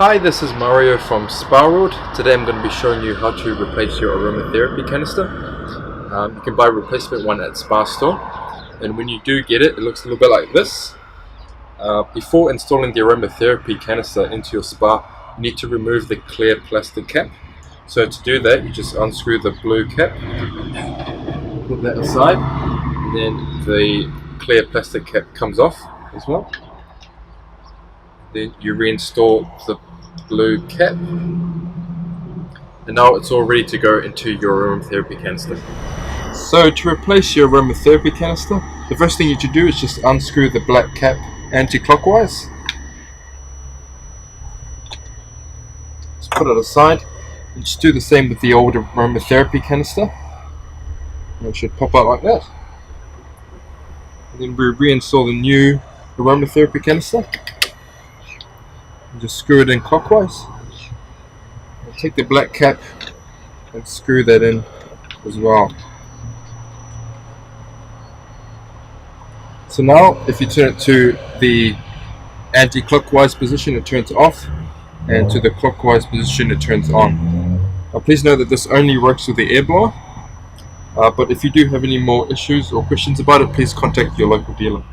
Hi, this is Mario from Spa World. Today I'm going to be showing you how to replace your Aroma Therapy canister. You can buy a replacement one at Spa Store, and when you do get it, it looks a little bit like this. Before installing the Aroma Therapy canister into your spa, you need to remove the clear plastic cap. So to do that, you just unscrew the blue cap, put that aside, and then the clear plastic cap comes off as well. Then you reinstall the blue cap, and now it's all ready to go into your Aroma Therapy canister. So to replace your Aroma Therapy canister, the first thing you should do is just unscrew the black cap anti-clockwise. Just put it aside, and just do the same with the old Aroma Therapy canister. And it should pop out like that. And then we reinstall the new Aroma Therapy canister. And just screw it in clockwise. And take the black cap and screw that in as well. So now if you turn it to the anti-clockwise position, it turns off, and to the clockwise position it turns on. Now please note that this only works with the air blower, but if you do have any more issues or questions about it, please contact your local dealer.